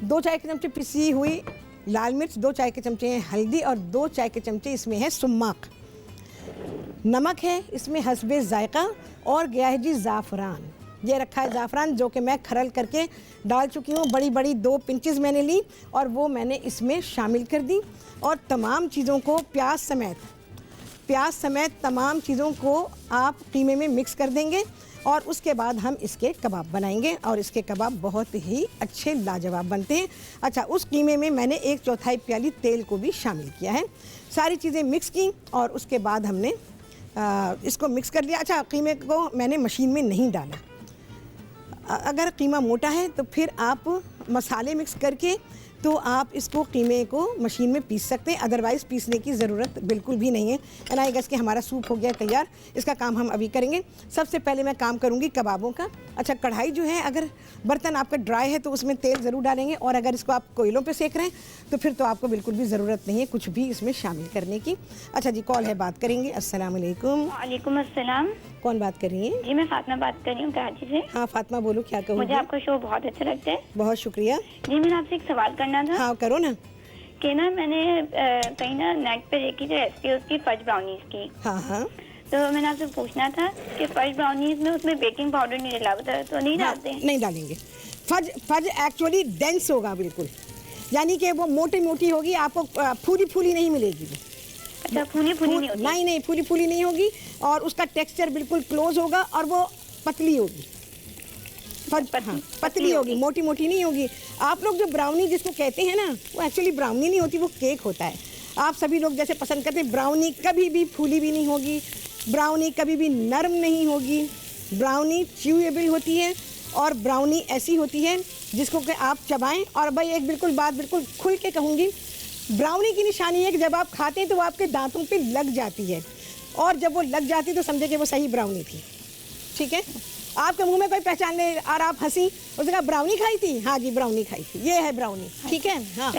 2 चाय के चमचे पिसी हुई लाल मिर्च, 2 चाय के चमचे हैं हल्दी और 2 चाय के चमचे इसमें है सुम्माक। नमक है इसमें हस्बे जायका और गया है जी ज़ाफ़रान। ये रखा है ज़ाफ़रान जो कि मैं खरल करके डाल चुकी हूँ, बड़ी बड़ी 2 पिंचेस मैंने ली और वो मैंने इसमें शामिल कर दी। और तमाम चीज़ों को प्याज समेत तमाम चीज़ों को आप कीमे में मिक्स कर देंगे और उसके बाद हम इसके कबाब बनाएंगे और इसके कबाब बहुत ही अच्छे लाजवाब बनते हैं। अच्छा, उस कीमे में मैंने 1/4 प्याली तेल को भी शामिल किया है। सारी चीज़ें मिक्स की और उसके बाद हमने इसको मिक्स कर लिया। अच्छा, कीमे को मैंने मशीन में नहीं डाला। अगर कीमा मोटा है तो फिर आप मसाले मिक्स करके तो आप इसको कीमे को मशीन में पीस सकते हैं, अदरवाइज़ पीसने की ज़रूरत बिल्कुल भी नहीं है। एंड आई गेस कि हमारा सूप हो गया तैयार। इसका काम हम अभी करेंगे। सबसे पहले मैं काम करूंगी कबाबों का। अच्छा, कढ़ाई जो है, अगर बर्तन आपका ड्राई है तो उसमें तेल ज़रूर डालेंगे और अगर इसको आप कोयलों पे सेक रहे हैं तो फिर तो आपको बिल्कुल भी ज़रूरत नहीं है कुछ भी इसमें शामिल करने की। अच्छा जी, कॉल है, बात करेंगे। अस्सलाम वालेकुम। वालेकुम अस्सलाम। कौन बात कर रही है? जी, मैं फातिमा बात कर रही हूँ कराची से। हाँ फातिमा, बोलो क्या कहोगी? मुझे आपका शो बहुत अच्छा लगता है। बहुत शुक्रिया। जी, मैंने आपसे एक सवाल करना था। हाँ करो ना। कि ना मैंने कहीं ना नेट पे देखी थी रेसिपी उसकी फज ब्राउनीज की। हाँ। तो मैंने आपसे पूछना था कि फज ब्राउनीज में उसमें बेकिंग पाउडर नहीं डाला होता तो नहीं डालते? नहीं डालेंगे। फज एक्चुअली डेंस होगा बिल्कुल, यानी कि वो मोटी मोटी होगी, आपको फूली नहीं मिलेगी। अच्छा, फूली नहीं होगी? नहीं, फूली नहीं होगी और उसका टेक्सचर बिल्कुल क्लोज होगा और वो पतली होगी। पतली होगी, मोटी नहीं होगी। आप लोग जो ब्राउनी जिसको कहते हैं ना, वो एक्चुअली ब्राउनी नहीं होती, वो केक होता है। आप सभी लोग जैसे पसंद करते हैं, ब्राउनी कभी भी फूली भी नहीं होगी, ब्राउनी कभी भी नरम नहीं होगी। ब्राउनी च्यूएबल होती है और ब्राउनी ऐसी होती है जिसको कि आप चबाएं। और भाई एक बात बिल्कुल खुल के कहूँगी, ब्राउनी की निशानी है कि जब आप खाते हैं तो वो आपके दांतों पे लग जाती है और जब वो लग जाती है तो समझे कि वो सही ब्राउनी थी। ठीक है, आपके मुंह में कोई पहचान ले और आप हंसी, उसने कहा ब्राउनी खाई थी? हाँ जी, ब्राउनी खाई थी, ये है ब्राउनी। ठीक है। हाँ,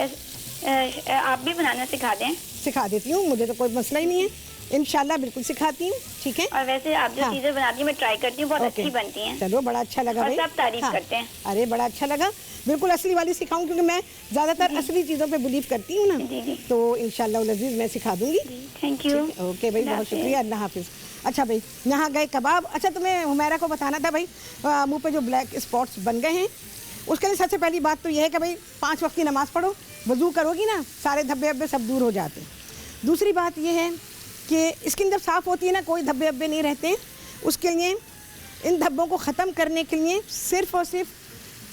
आप भी बनाना सिखा दें? सिखा देती हूँ, मुझे तो कोई मसला ही नहीं है, इंशाल्लाह बिल्कुल सिखाती हूँ। ठीक है। और वैसे आप जो चीजें बनाती हैं मैं ट्राई करती हूँ, बहुत अच्छी बनती हैं। चलो, बड़ा अच्छा लगा भाई, सब तारीफ करते हैं। अरे बड़ा अच्छा लगा, बिल्कुल असली वाली सिखाऊं क्योंकि मैं ज़्यादातर असली चीज़ों पे बिलीव करती हूँ ना। जी। तो इंशाल्लाह अज़ीज़ मैं सिखा दूंगी। Thank you. ओके भाई, बहुत शुक्रिया, अल्लाह हाफिज़। अच्छा भाई, यहाँ गए कबाब। अच्छा, तुम्हें हुमैरा को बताना था भाई, मुँह पे जो ब्लैक स्पॉट्स बन गए हैं, उसके लिए सबसे पहली बात तो यह है कि भाई 5 वक्त की नमाज़ पढ़ो, वज़ू करोगी ना, सारे धब्बे अब्बे सब दूर हो जाते हैं। दूसरी बात यह है कि स्किन जब साफ़ होती है ना, कोई धब्बे अब्बे नहीं रहते हैं। उसके लिए, इन धब्बों को ख़त्म करने के लिए सिर्फ़ और सिर्फ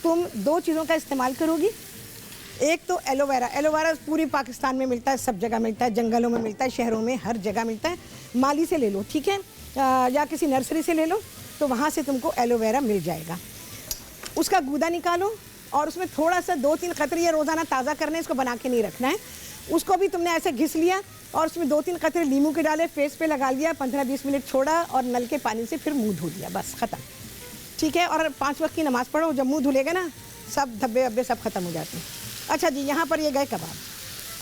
तुम 2 चीज़ों का इस्तेमाल करोगी। एक तो एलोवेरा पूरी पाकिस्तान में मिलता है, सब जगह मिलता है, जंगलों में मिलता है, शहरों में हर जगह मिलता है। माली से ले लो, ठीक है, या किसी नर्सरी से ले लो, तो वहाँ से तुमको एलोवेरा मिल जाएगा। उसका गूदा निकालो और उसमें थोड़ा सा 2-3 कतरे, ये रोज़ाना ताज़ा करना है, इसको बना के नहीं रखना है। उसको भी तुमने ऐसे घिस लिया और उसमें 2-3 कतरे नींबू के डाले, फेस पे लगा लिया, 15-20 मिनट छोड़ा और नल के पानी से फिर मुँह धो लिया, बस ख़त्म। ठीक है। और 5 वक्त की नमाज़ पढ़ो, जब मुँह धुलेगा ना, सब धब्बे अब्बे सब ख़त्म हो जाते हैं। अच्छा जी, यहाँ पर ये गए कबाब।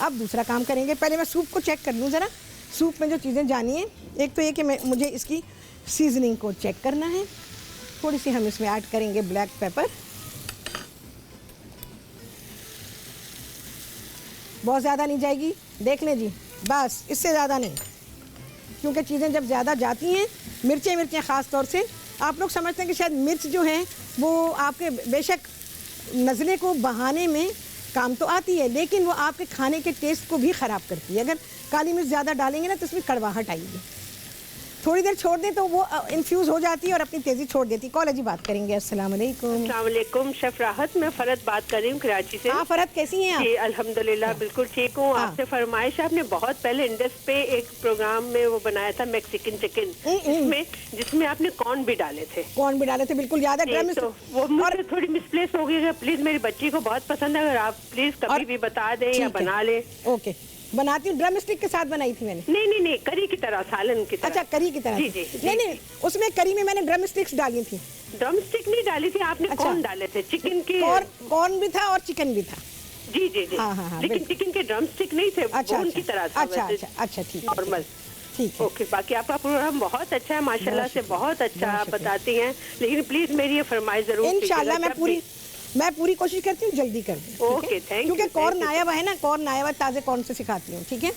अब दूसरा काम करेंगे, पहले मैं सूप को चेक कर लूँ ज़रा। सूप में जो चीज़ें जानी है, एक तो ये कि मुझे इसकी सीजनिंग को चेक करना है। थोड़ी सी हम इसमें ऐड करेंगे ब्लैक पेपर, बहुत ज़्यादा नहीं जाएगी, देख लें जी, बस इससे ज़्यादा नहीं, क्योंकि चीज़ें जब ज़्यादा जाती हैं, मिर्चें ख़ास तौर से, आप लोग समझते हैं कि शायद मिर्च जो है वो आपके बेशक नज़ले को बहाने में काम तो आती है, लेकिन वो आपके खाने के टेस्ट को भी ख़राब करती है। अगर काली मिर्च ज़्यादा डालेंगे ना तो इसमें कड़वाहट आएगी। थोड़ी देर छोड़ दें तो वो इन्फ्यूज़ हो जाती है और अपनी तेज़ी छोड़ देती है। कॉलेज बात करेंगे। अस्सलाम वालेकुम। शेफ राहत, मैं फरहत बात कर रही हूँ कराची से। हाँ फरहत, कैसी हैं आप? जी अल्हम्दुलिल्लाह बिल्कुल ठीक हूँ। आपसे फरमाइश, आपने बहुत पहले इंडस पे एक प्रोग्राम में वो बनाया था मैक्सिकन चिकन, जिसमें आपने कॉर्न भी डाले थे। बिल्कुल याद है। तो वो मुझे थोड़ी मिसप्लेस हो गई है, प्लीज मेरी बच्ची को बहुत पसंद है, अगर आप प्लीज कभी भी बता दें या बना ले। ओके बनाती हूँ, ड्रम स्टिक के साथ बनाई थी मैंने। नहीं, करी की तरह, सालन की तरह। अच्छा, करी की तरह। जी, नहीं, उसमें करी में मैंने ड्रम स्टिक्स डाली थी। ड्रम स्टिक नहीं डाली थी आपने? अच्छा। कॉर्न डाले थे, चिकन के। कॉर्न भी था और चिकन भी था। जी। हाँ, लेकिन चिकन के ड्रम स्टिक नहीं थे, बोन की तरह था। अच्छा, ठीक है, नॉर्मल। ठीक है। ओके, बाकी आपका प्रोग्राम बहुत अच्छा है, माशाल्लाह से बहुत अच्छा आप बताती हैं। लेकिन प्लीज मेरी ये फरमाइश जरूर इंशाल्लाह मैं पूरी कोशिश करती हूँ जल्दी कर दूँ। Okay, thank you. क्योंकि कॉर्न आया हुआ है ना, कॉर्न आया हुआ ताज़े कॉर्न से सिखाती हूँ। ठीक है,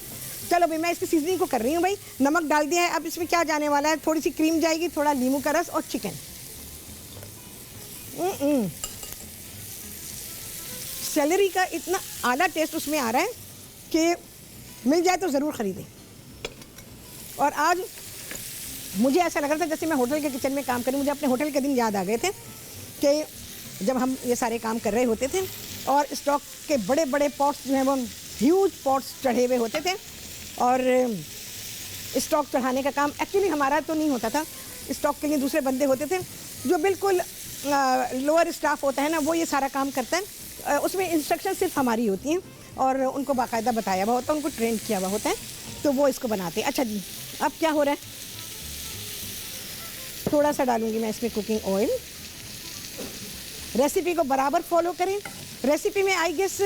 चलो भाई मैं इसकी सीजनिंग को कर रही हूँ। भाई नमक डाल दिया है, अब इसमें क्या जाने वाला है, थोड़ी सी क्रीम जाएगी, थोड़ा नींबू का रस और चिकन। सेलरी का इतना आला टेस्ट उसमें आ रहा है कि मिल जाए तो ज़रूर ख़रीदें। और आज मुझे ऐसा लग रहा था जैसे मैं होटल के किचन में काम करूँ, मुझे अपने होटल के दिन याद आ गए थे कि जब हम ये सारे काम कर रहे होते थे और स्टॉक के बड़े बड़े पॉट्स जो हैं वो ह्यूज पॉट्स चढ़े हुए होते थे। और स्टॉक चढ़ाने का काम एक्चुअली हमारा तो नहीं होता था, स्टॉक के लिए दूसरे बंदे होते थे जो बिल्कुल लोअर स्टाफ होता है ना, वो ये सारा काम करता है। उसमें इंस्ट्रक्शन सिर्फ हमारी होती हैं और उनको बाकायदा बताया हुआ होता है, उनको ट्रेन किया हुआ होता है, तो वो इसको बनाते हैं। अच्छा जी, अब क्या हो रहा है, थोड़ा सा डालूंगी मैं इसमें कुकिंग ऑयल। रेसिपी को बराबर फॉलो करें। रेसिपी में आई गेस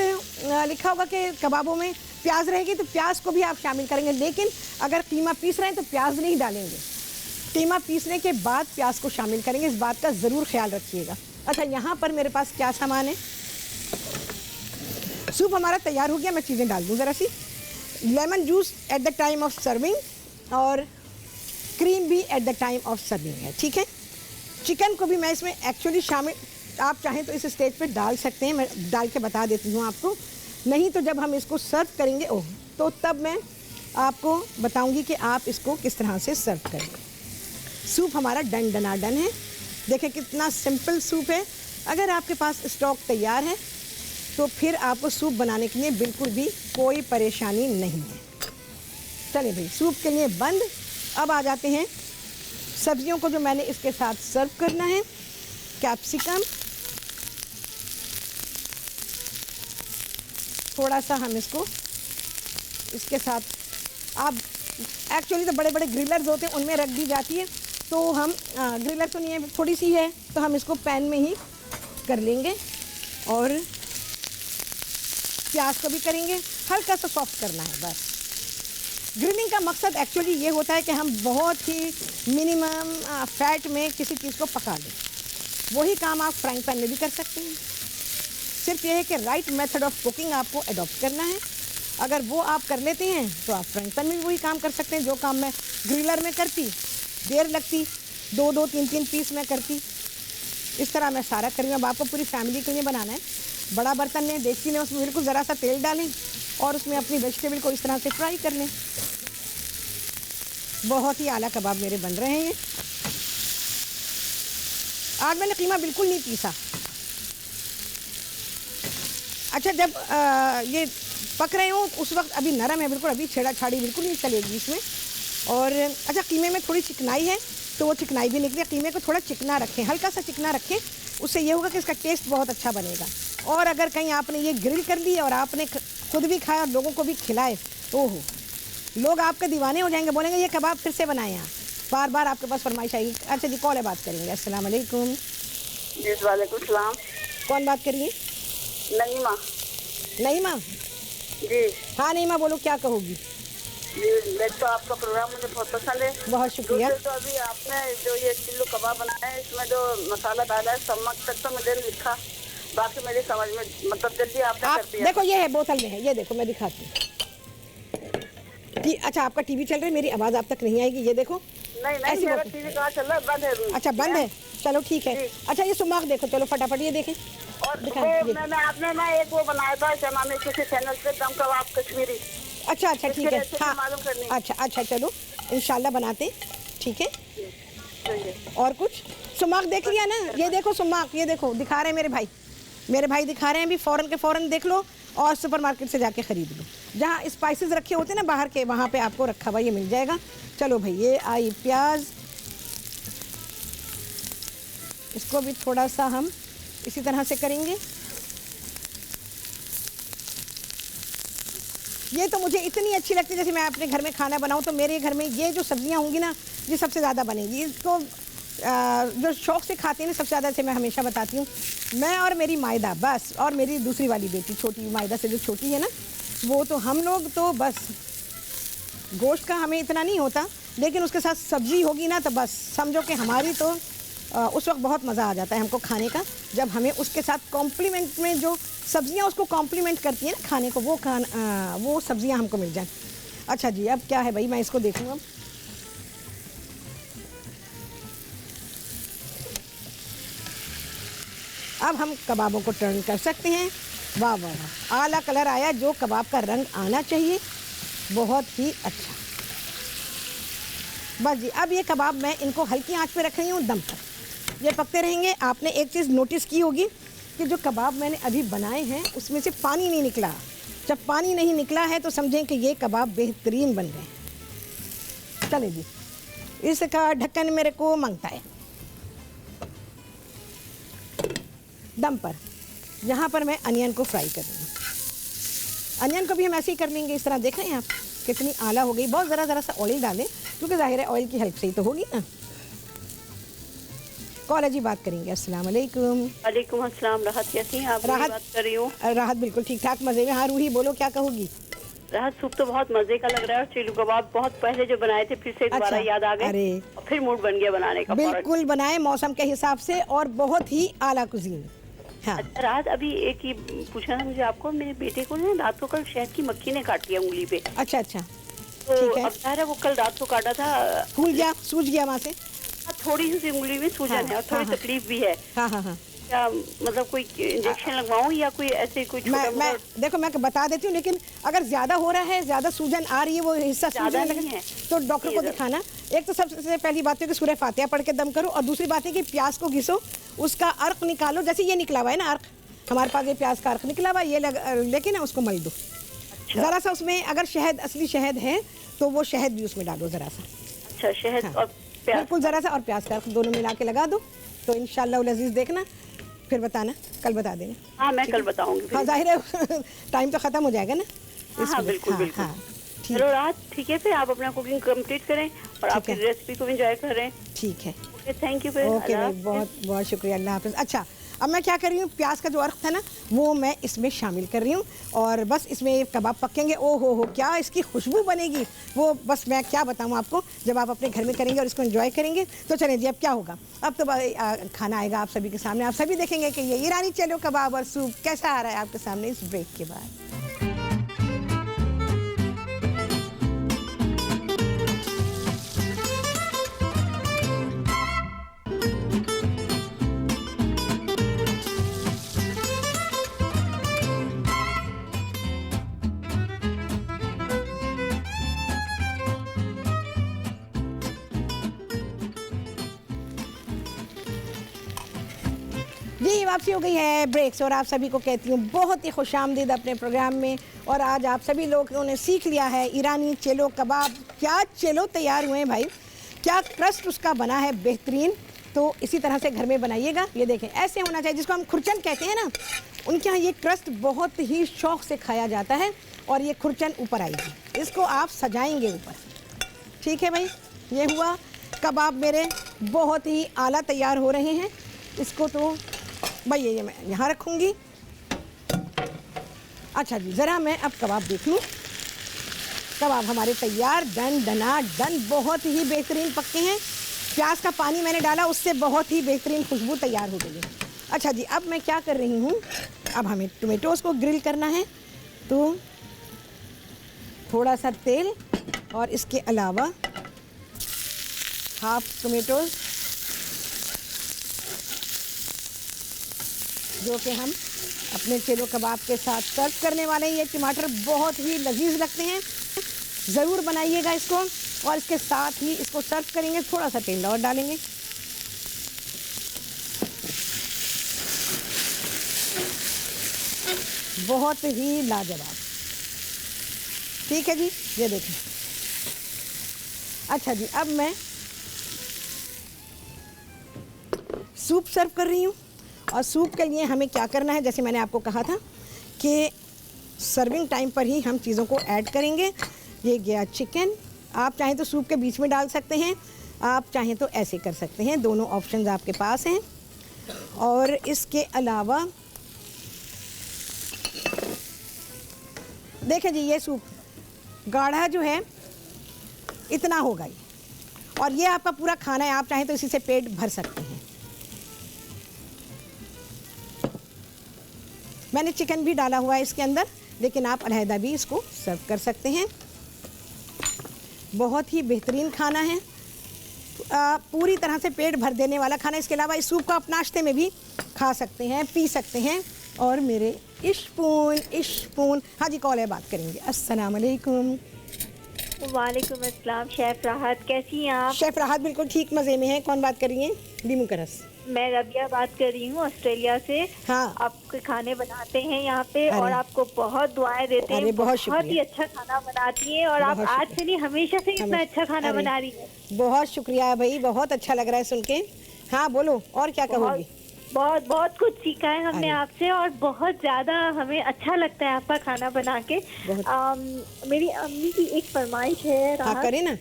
लिखा होगा कि कबाबों में प्याज रहेगी, तो प्याज को भी आप शामिल करेंगे, लेकिन अगर कीमा पीस रहे हैं तो प्याज नहीं डालेंगे, कीमा पीसने के बाद प्याज को शामिल करेंगे, इस बात का ज़रूर ख्याल रखिएगा। अच्छा, यहाँ पर मेरे पास क्या सामान है, सूप हमारा तैयार हो गया, मैं चीज़ें डाल दूँ ज़रा सी। Lemon juice at the time of serving और क्रीम भी at the time of serving है। ठीक है, चिकन को भी मैं इसमें एक्चुअली शामिल, आप चाहें तो इस स्टेज पे डाल सकते हैं, मैं डाल के बता देती हूँ आपको, नहीं तो जब हम इसको सर्व करेंगे तो तब मैं आपको बताऊंगी कि आप इसको किस तरह से सर्व करेंगे। सूप हमारा डन है। देखिए कितना सिंपल सूप है। अगर आपके पास स्टॉक तैयार है तो फिर आपको सूप बनाने के लिए बिल्कुल भी कोई परेशानी नहीं है। चलिए भाई, सूप के लिए बंद। अब आ जाते हैं सब्जियों को जो मैंने इसके साथ सर्व करना है। कैप्सिकम, थोड़ा सा हम इसको इसके साथ, आप एक्चुअली तो बड़े बड़े ग्रिलर्स होते हैं उनमें रख दी जाती है, तो हम ग्रिलर तो नहीं है, थोड़ी सी है, तो हम इसको पैन में ही कर लेंगे और प्याज को भी करेंगे, हल्का सा सॉफ्ट करना है बस। ग्रिलिंग का मकसद एक्चुअली ये होता है कि हम बहुत ही मिनिमम फैट में किसी चीज़ को पका लें। वही काम आप फ्राइंग पैन में भी कर सकते हैं, सिर्फ ये है कि राइट मेथड ऑफ कुकिंग आपको अडॉप्ट करना है। अगर वो आप कर लेते हैं तो आप फ्राइंग पैन में भी वही काम कर सकते हैं। जो काम मैं ग्रिलर में करती, देर लगती, 2-2, 3-3 पीस में करती, इस तरह मैं सारा करी। अब आपको पूरी फैमिली के लिए बनाना है। बड़ा बर्तन में, देसी में, उसमें बिल्कुल ज़रा सा तेल डालें और उसमें अपनी वेजिटेबल को इस तरह से फ्राई कर लें। बहुत ही आला कबाब मेरे बन रहे हैं ये। आज मैंने कीमा बिल्कुल नहीं पीसा। अच्छा, जब ये पक रहे हो उस वक्त अभी नरम है बिल्कुल, अभी छेड़ा छाड़ी बिल्कुल नहीं चलेगी इसमें। और अच्छा, कीमे में थोड़ी चिकनाई है तो वो चिकनाई भी निकले। कीमे को थोड़ा चिकना रखें, हल्का सा चिकना रखें, उससे ये होगा कि इसका टेस्ट बहुत अच्छा बनेगा। और अगर कहीं आपने ये ग्रिल कर ली और आपने खुद भी खाया और लोगों को भी खिलाए, ओहो, लोग आपके दीवाने हो जाएंगे, बोलेंगे ये कबाब फिर से बनाए हैं, बार बार आपके पास फरमाइश आएगी। अच्छा जी, कॉल है, बात करेंगे। अस्सलाम वालेकुम। जी वालेकुम सलाम। कौन बात करिए? नईमा। नईमा जी हाँ, नईमा बोलो, क्या कहोगी? जी, मैं तो आपका प्रोग्राम मुझे बहुत पसंद है। बहुत शुक्रिया। तो अभी आपने जो ये चिल्लू कबाब बनाया है, इसमें जो मसाला डाला है समक तक तो मुझे लिखा, बाकी मेरी समझ में मतलब जल्दी आपने कर दिया। देखो ये है, बोतल में है, ये देखो मैं दिखाती हूँ। अच्छा, आपका टीवी चल रहा है, मेरी आवाज़ आप तक नहीं आएगी, ये देखो। नहीं, मेरा टीवी कहाँ चल रहा है, बंद है। अच्छा, बंद है, चलो ठीक है। अच्छा, ये सुमाक देखो, चलो फटाफट ये देखें। और मैंने आपने ना एक वो बनाया था जमाने किसी चैनल पे, दम कबाब कश्मीरी। अच्छा, ठीक है, हाँ, मालूम करनी। अच्छा, चलो इंशाल्लाह बनाते, ठीक है। और कुछ सुमाक देख लिया ना, ये देखो सुमाक, ये देखो दिखा रहे हैं मेरे भाई दिखा रहे हैं, अभी फ़ौरन के फ़ौरन देख लो और सुपरमार्केट से जाके ख़रीद लो। जहाँ स्पाइसेस रखे होते हैं ना बाहर के, वहाँ पे आपको रखा हुआ ये मिल जाएगा। चलो भाई, ये आई प्याज, इसको भी थोड़ा सा हम इसी तरह से करेंगे। ये तो मुझे इतनी अच्छी लगती है, जैसे मैं अपने घर में खाना बनाऊँ तो मेरे घर में ये जो सब्जियाँ होंगी ना, ये सबसे ज़्यादा बनेगी। इसको जो शौक़ से खाते हैं ना सबसे ज़्यादा, से मैं हमेशा बताती हूँ, मैं और मेरी मायदा बस, और मेरी दूसरी वाली बेटी छोटी मायदा से जो छोटी है ना, वो तो हम लोग तो बस गोश्त का हमें इतना नहीं होता, लेकिन उसके साथ सब्ज़ी होगी ना तो बस समझो कि हमारी तो उस वक्त बहुत मज़ा आ जाता है हमको खाने का, जब हमें उसके साथ कॉम्प्लीमेंट में जो सब्ज़ियाँ उसको कॉम्प्लीमेंट करती हैं ना खाने को, वो सब्ज़ियाँ हमको मिल जाएं। अच्छा जी, अब क्या है भाई, मैं इसको देखूँ अब हम कबाबों को टर्न कर सकते हैं। वाह वाह वाह, आला कलर आया, जो कबाब का रंग आना चाहिए, बहुत ही अच्छा। बस जी, अब ये कबाब मैं इनको हल्की आंच पे रख रही हूँ दम पर, ये पकते रहेंगे। आपने एक चीज़ नोटिस की होगी कि जो कबाब मैंने अभी बनाए हैं उसमें से पानी नहीं निकला। जब पानी नहीं निकला है तो समझें कि ये कबाब बेहतरीन बन गए हैं। चले जी, इसका ढक्कन मेरे को मांगता है दम पर। यहाँ पर मैं अनियन को फ्राई कर रही हूँ। अनियन को भी हम ऐसे ही कर लेंगे, इस तरह देख रहे हैं आप कितनी आला हो गई। बहुत ज़रा सा ऑयल डालें, क्योंकि जाहिर है ऑयल की हेल्प से ही तो होगी ना। कॉलेज जी बात करेंगे। अस्सलाम वालेकुम। वालेकुम अस्सलाम। राहत कैसी हैं आप? राहत बात कर रही हूँ। राहत बिल्कुल ठीक ठाक, मज़े में। हाँ रूही बोलो, क्या कहोगी? राहत सूप तो बहुत मजे का लग रहा है, और चिल्लू कबाब बहुत पहले जो बनाए थे फिर से दोबारा याद आ गए। अरे और फिर मूड बन गया बनाने का। बिल्कुल बनाए मौसम के हिसाब से, और बहुत ही आला कुजीन। हाँ। अच्छा राहत, अभी एक ही पूछना था मुझे आपको, मेरे बेटे को ना रात को कल शहद की मक्खी ने काट लिया उंगली पे। अच्छा अच्छा, तो ठीक है। अब ज़ाहिर है वो कल रात को काटा था, फूल गया, सूज गया वहाँ से। थोड़ी सी उंगली में सूजन है और थोड़ी तकलीफ भी है। हाँ हाँ हाँ। क्या मतलब कोई इंजेक्शन लगवाऊं या कोई ऐसे कोई मैं देखो मैं बता देती हूँ, लेकिन अगर ज़्यादा हो रहा है, ज़्यादा सूजन आ रही है, वो हिस्सा सूजन लग है, तो डॉक्टर को दिखाना। एक तो सबसे पहली बात है कि सूरह फातिहा पढ़ के दम करो, और दूसरी बात है कि प्याज को घिसो, उसका अर्क निकालो। जैसे ये निकला हुआ है ना अर्क, हमारे पास ये प्याज का अर्क निकला हुआ है, ये लेके ना उसको मल दो। ज़रा सा उसमें अगर शहद, असली शहद है तो वो शहद भी उसमें डालो ज़रा सा। अच्छा शहद और बिल्कुल ज़रा सा, और प्याज का अर्क दोनों मिला के लगा दो, तो इंशाल्लाह उल अज़ीज़ देखना, फिर बताना, कल बता देना। हाँ मैं कल बताऊंगी। हाँ जाहिर है टाइम तो ख़त्म हो जाएगा ना। हाँ बिल्कुल बिल्कुल। हाँ, चलो रात ठीक है, फिर आप अपना कुकिंग कंप्लीट करें और आपकी रेसिपी को एंजॉय करें। ठीक है, ओके थैंक यू। ओके भाई, बहुत बहुत शुक्रिया, अल्लाह हाफिज़। अच्छा अब मैं क्या कर रही हूँ, प्याज का जो अर्क था ना वो मैं इसमें शामिल कर रही हूँ, और बस इसमें कबाब पकेंगे। ओ हो क्या इसकी खुशबू बनेगी, वो बस मैं क्या बताऊँ आपको, जब आप अपने घर में करेंगे और इसको एंजॉय करेंगे तो चलें जी। अब क्या होगा, अब तो खाना आएगा आप सभी के सामने, आप सभी देखेंगे कि ये ईरानी चलो कबाब और सूप कैसा आ रहा है आपके सामने इस ब्रेक के बाद। जी वापसी हो गई है ब्रेक्स, और आप सभी को कहती हूँ बहुत ही खुशामदीद अपने प्रोग्राम में। और आज आप सभी लोगों ने सीख लिया है ईरानी चेलो कबाब। क्या चेलो तैयार हुए हैं भाई, क्या क्रस्ट उसका बना है बेहतरीन। तो इसी तरह से घर में बनाइएगा। ये देखें ऐसे होना चाहिए, जिसको हम खुरचन कहते हैं ना, उनके यहाँ ये क्रस्ट बहुत ही शौक़ से खाया जाता है। और ये खुरचन ऊपर आएगी, इसको आप सजाएंगे ऊपर। ठीक है भाई, ये हुआ कबाब मेरे बहुत ही आला तैयार हो रहे हैं। इसको तो भाई ये मैं यहाँ रखूँगी। अच्छा जी, ज़रा मैं अब कबाब देख लूँ। कबाब हमारे तैयार, डन डना डन, बहुत ही बेहतरीन पकते हैं। प्याज का पानी मैंने डाला, उससे बहुत ही बेहतरीन खुशबू तैयार हो गई है। अच्छा जी, अब मैं क्या कर रही हूँ, अब हमें टोमेटोज़ को ग्रिल करना है, तो थोड़ा सा तेल और इसके अलावा हाफ टोमेटोज़ जो कि हम अपने चेलो कबाब के साथ सर्व करने वाले हैं। ये टमाटर बहुत ही लजीज लगते हैं, ज़रूर बनाइएगा इसको। और इसके साथ ही इसको सर्व करेंगे, थोड़ा सा तेल और डालेंगे। बहुत ही लाजवाब। ठीक है जी, ये देखें। अच्छा जी, अब मैं सूप सर्व कर रही हूँ। और सूप के लिए हमें क्या करना है, जैसे मैंने आपको कहा था कि सर्विंग टाइम पर ही हम चीज़ों को ऐड करेंगे। ये गया चिकन, आप चाहें तो सूप के बीच में डाल सकते हैं, आप चाहें तो ऐसे कर सकते हैं, दोनों ऑप्शंस आपके पास हैं। और इसके अलावा देखें जी, ये सूप गाढ़ा जो है इतना होगा ये, और ये आपका पूरा खाना है, आप चाहें तो इसी से पेट भर सकते हैं। मैंने चिकन भी डाला हुआ है इसके अंदर, लेकिन आप अलहदा भी इसको सर्व कर सकते हैं। बहुत ही बेहतरीन खाना है, पूरी तरह से पेट भर देने वाला खाना। इसके अलावा इस सूप को आप नाश्ते में भी खा सकते हैं, पी सकते हैं। और मेरे इश्पून, हाँ जी, कॉल है, बात करेंगे। अस्सलाम वालेकुम। वालेकुम अस्सलाम। शेफ राहत, कैसी हैं आप? शेफ राहत बिल्कुल ठीक, मज़े में है। कौन बात कर रही हैं? बीमुकरस। मैं रबिया बात कर रही हूँ ऑस्ट्रेलिया से। हाँ, आपके खाने बनाते हैं यहाँ पे और आपको बहुत दुआएं देते हैं। बहुत ही अच्छा खाना बनाती हैं और आप आज से नहीं हमेशा से इतना अच्छा खाना बना रही हैं। बहुत शुक्रिया भाई, बहुत अच्छा लग रहा है सुन के। हाँ बोलो, और क्या कहोगी? बहुत कुछ सीखा है हमने आपसे और बहुत ज्यादा हमें अच्छा लगता है आपका खाना बना के। मेरी अम्मी की एक फरमाइश है। हाँ, करे ना।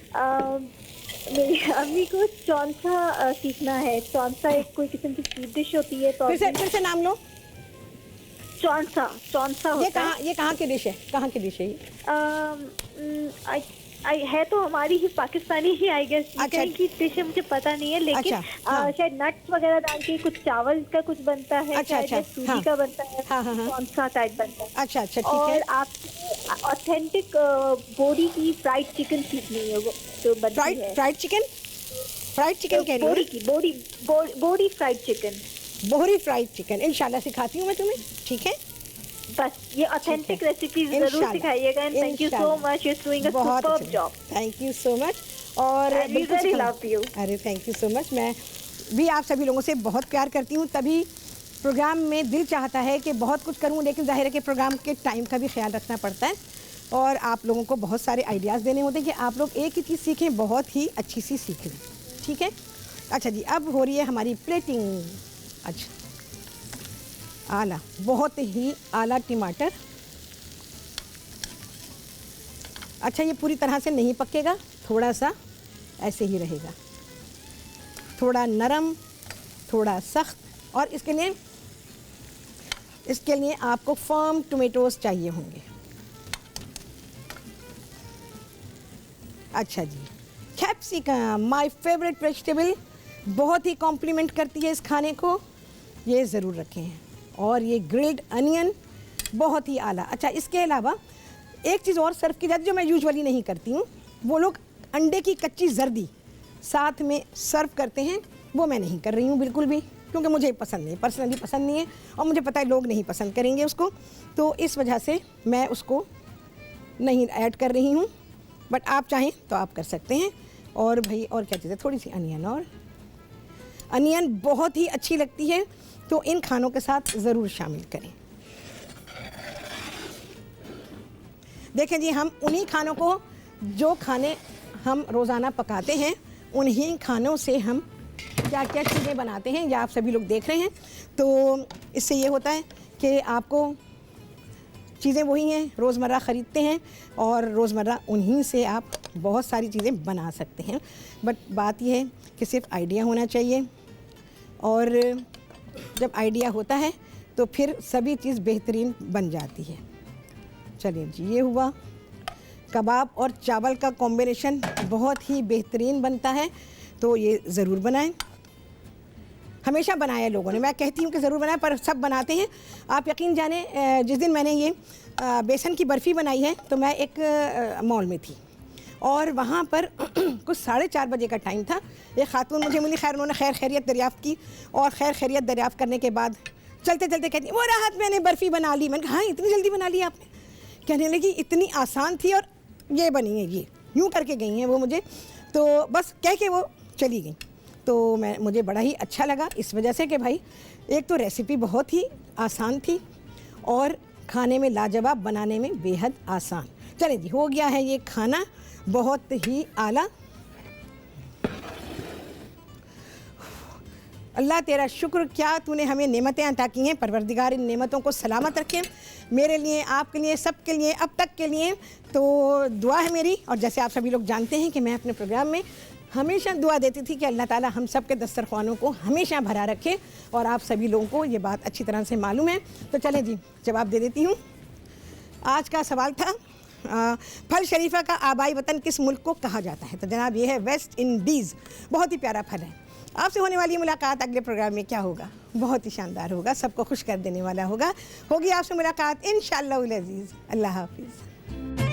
मेरी अम्मी को चौंसा सीखना है। चौंसा एक कोई किस्म की स्वीट डिश होती है। तो फिर से नाम लो। चौंसा होता है। ये कहाँ की डिश है? कहाँ की डिश है ये? है तो हमारी ही पाकिस्तानी ही, आई गेस। कहीं की डिश है मुझे पता नहीं है, लेकिन शायद नट्स वगैरह डाल के कुछ चावल का कुछ बनता है, शायद सूजी का बनता है, कौन-सा टाइप बनता है। अच्छा, ठीक है। और आप ऑथेंटिक बोरी की फ्राइड चिकन सीखनी है, वो जो बनती है। फ्राइड चिकन कह रही हो? बोरी फ्राइड चिकन। बोरी फ्राइड चिकन इंशाल्लाह सिखाती हूँ मैं तुम्हें, ठीक है? बस ये ऑथेंटिक रेसिपी जरूर सिखाइएगा। And thank you so much, you are doing a superb job. Thank you so much. और रियली लव यू। अरे थैंक यू सो मच। मैं भी आप सभी लोगों से बहुत प्यार करती हूँ, तभी प्रोग्राम में दिल चाहता है कि बहुत कुछ करूँ, लेकिन जाहिर है कि प्रोग्राम के टाइम का भी ख्याल रखना पड़ता है और आप लोगों को बहुत सारे आइडियाज़ देने होते हैं कि आप लोग एक ही चीज़ सीखें, बहुत ही अच्छी सी सीख लें, ठीक है? अच्छा जी, अब हो रही है हमारी प्लेटिंग। अच्छा, आला, बहुत ही आला टमाटर। अच्छा, ये पूरी तरह से नहीं पकेगा, थोड़ा सा ऐसे ही रहेगा, थोड़ा नरम, थोड़ा सख्त। और इसके लिए आपको फर्म टोमेटोज़ चाहिए होंगे। अच्छा जी, कैप्सिकम, माय फेवरेट वेजिटेबल, बहुत ही कॉम्प्लीमेंट करती है इस खाने को, ये ज़रूर रखें हैं। और ये ग्रिल्ड अनियन, बहुत ही आला। अच्छा, इसके अलावा एक चीज़ और सर्व की जाती है जो मैं यूजुअली नहीं करती हूँ, वो लोग अंडे की कच्ची जर्दी साथ में सर्व करते हैं, वो मैं नहीं कर रही हूँ बिल्कुल भी, क्योंकि मुझे पसंद नहीं, पर्सनली पसंद नहीं है और मुझे पता है लोग नहीं पसंद करेंगे उसको, तो इस वजह से मैं उसको नहीं ऐड कर रही हूँ। बट आप चाहें तो आप कर सकते हैं। और भाई और क्या चीज़ है, थोड़ी सी अनियन, और अनियन बहुत ही अच्छी लगती है, तो इन खानों के साथ ज़रूर शामिल करें। देखें जी, हम उन्हीं खानों को, जो खाने हम रोज़ाना पकाते हैं, उन्हीं खानों से हम क्या क्या चीज़ें बनाते हैं, या आप सभी लोग देख रहे हैं। तो इससे ये होता है कि आपको चीज़ें वही हैं, रोज़मर्रा ख़रीदते हैं और रोज़मर्रा उन्हीं से आप बहुत सारी चीज़ें बना सकते हैं। बट बात यह है कि सिर्फ आइडिया होना चाहिए, और जब आइडिया होता है तो फिर सभी चीज़ बेहतरीन बन जाती है। चलिए जी, ये हुआ कबाब और चावल का कॉम्बिनेशन, बहुत ही बेहतरीन बनता है, तो ये ज़रूर बनाएं। हमेशा बनाया लोगों ने, मैं कहती हूँ कि ज़रूर बनाएं, पर सब बनाते हैं। आप यकीन जाने, जिस दिन मैंने ये बेसन की बर्फ़ी बनाई है, तो मैं एक मॉल में थी और वहाँ पर कुछ 4:30 बजे का टाइम था। एक खातून मुझे मिली, खैर उन्होंने खैर खैरियत दरियाफ़्त की, और खैर खैरियत दरियाफ़्त करने के बाद चलते चलते कहती, वो राहत मैंने बर्फ़ी बना ली। मैंने कहा, हाँ इतनी जल्दी बना ली आपने? कहने लगी, इतनी आसान थी और ये बनी है, ये यूँ करके गई हैं वो मुझे, तो बस कह के वो चली गई। तो मुझे बड़ा ही अच्छा लगा इस वजह से कि भाई एक तो रेसिपी बहुत ही आसान थी और खाने में लाजवाब, बनाने में बेहद आसान। चलें जी, हो गया है ये खाना बहुत ही आला। अल्लाह तेरा शुक्र, क्या तूने हमें नेमतें अता की हैं। परवरदिगार इन नेमतों को सलामत रखे मेरे लिए, आपके लिए, सबके लिए, अब तक के लिए। तो दुआ है मेरी, और जैसे आप सभी लोग जानते हैं कि मैं अपने प्रोग्राम में हमेशा दुआ देती थी कि अल्लाह ताला हम सब के दस्तरखानों को हमेशा भरा रखे, और आप सभी लोगों को ये बात अच्छी तरह से मालूम है। तो चलें जी, जवाब दे देती हूँ। आज का सवाल था फल शरीफा का आबाई वतन किस मुल्क को कहा जाता है? तो जनाब ये है वेस्ट इंडीज़। बहुत ही प्यारा फल है। आपसे होने वाली मुलाकात अगले प्रोग्राम में क्या होगा? बहुत ही शानदार होगा, सबको खुश कर देने वाला होगी आपसे मुलाकात इंशाअल्लाह अज़ीज़। अल्लाह हाफिज़।